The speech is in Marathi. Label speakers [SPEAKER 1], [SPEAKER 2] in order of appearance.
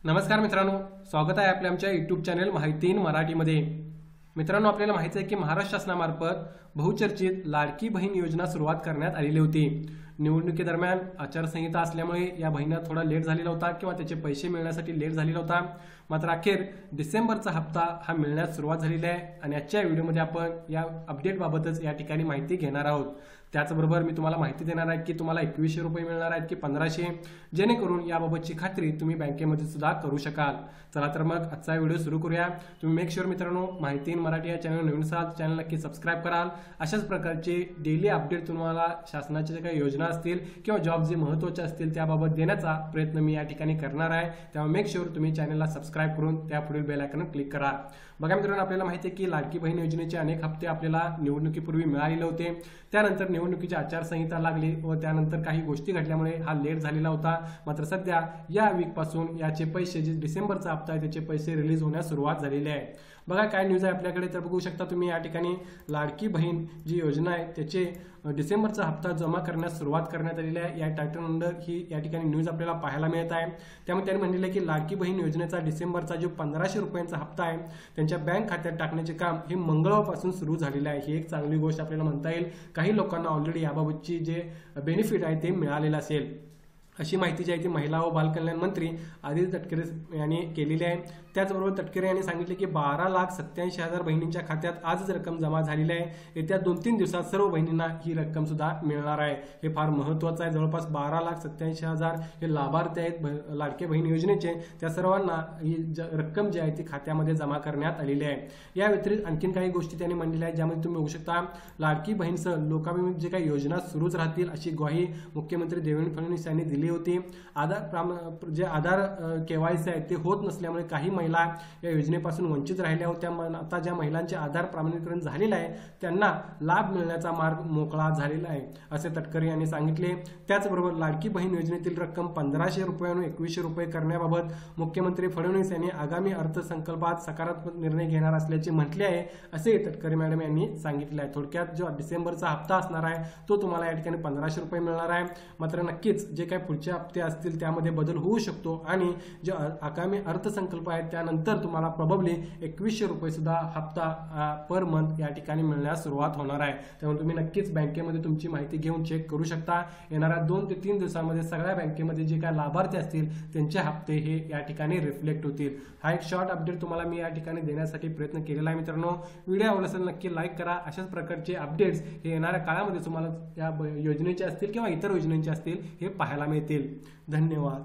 [SPEAKER 1] नमस्कार मित्रांनो, स्वागत आहे आपल्या आमच्या YouTube चॅनल माहिती इन मराठीमध्ये। मित्रांनो, आपल्याला माहिती आहे की महाराष्ट्र शासनामार्फत बहुचर्चित लाडकी बहीण योजना सुरुवात करण्यात आलेली होती। निवडणुकीदरम्यान आचारसंहिता असल्यामुळे या बहिणीला थोडा लेट झालेला होता किंवा त्याचे पैसे मिळण्यासाठी लेट झालेला होता। मात्र अखेर डिसेंबरचा हप्ता हा मिळण्यास सुरुवात झालेली आहे आणि आजच्या व्हिडिओमध्ये आपण या अपडेट बाबतच या ठिकाणी माहिती घेणार आहोत। त्याचबरोबर मी तुम्हाला माहिती देणार आहे की तुम्हाला 2100 रुपये मिळणार आहेत की 1500, जेणेकरून याबाबतची खात्री तुम्ही बँकेमध्ये सुद्धा करू शकाल। चला तर मग आजचा व्हिडिओ सुरू करूया। तुम्ही मेक शुअर मित्रांनो, माहिती इन मराठी या चॅनल नवीन असाल चॅनल नक्की सबस्क्राइब कराल। अशाच प्रकारचे डेली अपडेट तुम्हाला शासनाच्या ज्या काही योजना असतील किंवा जॉब जे महत्त्वाचे असतील त्याबाबत देण्याचा प्रयत्न मी या ठिकाणी करणार आहे। त्यामुळे मेक शुअर तुम्ही चॅनलला सबस्क्राइब करून त्या पुढील बेल आयकॉन क्लिक करा। बघा मित्रांनो, आपल्याला माहिती आहे की लाडकी बहीण योजनेचे अनेक हप्ते आपल्याला निवडणुकीपूर्वी मिळालेले होते। त्यानंतर निवडणुकीची आचारसंहिता लागली व त्यानंतर काही गोष्टी घडल्यामुळे हा लेट झालेला होता। मात्र सध्या या वीक पासून याचे पैसे जे डिसेंबरचा हप्ता आहे त्याचे पैसे रिलीज होण्यास सुरुवात झालेली आहे। बघा काय न्यूज आहे आपल्याकडे, तर बघू शकता तुम्ही या ठिकाणी लाडकी बहीण जी योजना आहे त्याचे डिसेंबरचा हप्ता जमा करण्यास सुरुवात करण्यात आलेली आहे। या टायटल अंडर ही या ठिकाणी न्यूज आपल्याला पाहायला मिळत आहे। त्यामुळे त्यांनी म्हणलेलं आहे की लाडकी बहीण योजनेचा डिसेंबरचा जो 1500 रुपयांचा हप्ता आहे त्यांच्या बँक खात्यात टाकण्याचे काम हे मंगळवारपासून सुरू झालेले आहे। ही एक चांगली गोष्ट आपल्याला म्हणता येईल। काही लोकांना ऑलरेडी याबाबतची जे बेनिफिट आहे ते मिळालेलं असेल, अशी माहिती जी आहे ती महिला व बालकल्याण मंत्री आदित्य तटकरे यांनी केलेली आहे। त्याचबरोबर तटकरे यांनी सांगितले की 12,87,000 बहिणींच्या खात्यात आजच रक्कम जमा झालेली आहे। येत्या 2-3 दिवसात सर्व बहिणींना ही रक्कम सुद्धा मिळणार आहे। हे फार महत्त्वाचं आहे। जवळपास 12,87,000 हे लाभार्थी आहेत लाडकी बहीण योजनेचे। त्या सर्वांना ही रक्कम जी आहे ती खात्यामध्ये जमा करण्यात आलेली आहे। या व्यतिरिक्त आणखीन काही गोष्टी त्यांनी मांडलेल्या आहेत, ज्यामध्ये तुम्ही बघू शकता लाडकी बहीणसह लोकाभिमुख जे काही योजना सुरूच राहतील अशी ग्वाही मुख्यमंत्री देवेंद्र फडणवीस यांनी दिली होती। जे आधार केवायसी आहे ते होत नसल्यामुळे काही महिला या योजनेपासून वंचित राहिल्या होत्या। आता ज्या महिलांचे आधार प्रमाणीकरण झालेले आहे त्यांना लाभ मिळण्याचा मार्ग मोकळा झालेला आहे, असे तटकरे यांनी सांगितले। त्याचबरोबर लाडकी बहीण योजनेतील रक्कम 1500 रुपयांवरून 2100 रुपये करण्याबाबत मुख्यमंत्री फडणवीस यांनी आगामी अर्थसंकल्पात सकारात्मक निर्णय घेणार असल्याचे म्हटले आहे, असे तटकरे मॅडम यांनी सांगितले आहे। थोडक्यात जो डिसेंबरचा हप्ता असणार आहे तो तुम्हाला या ठिकाणी 1500 रुपये मिळणार आहे। मात्र नक्कीच जे काही पुढचे हप्ते असतील त्यामध्ये बदल होऊ शकतो आणि जे आगामी अर्थसंकल्प आहे त्यानंतर तुम्हाला प्रोबेबली 2100 रुपये सुद्धा हप्ता पर मंथ या ठिकाणी मिळण्यास सुरुवात होणार आहे। त्यामुळे तुम्ही नक्कीच बँकेमध्ये तुमची माहिती घेऊन चेक करू शकता। येणाऱ्या 2 ते 3 दिवसांमध्ये सगळ्या बँकेमध्ये जे काही लाभार्थी असतील त्यांचे हप्ते हे या ठिकाणी रिफ्लेक्ट होतील। हा एक शॉर्ट अपडेट तुम्हाला मी या ठिकाणी देण्यासाठी प्रयत्न केलेला आहे। मित्रांनो, व्हिडिओ आवडला असेल नक्की लाईक करा। अशाच प्रकारचे अपडेट्स हे येणाऱ्या काळामध्ये तुम्हाला या योजनेचे असतील किंवा इतर योजनांचे असतील हे पाहायला मिळतील। धन्यवाद।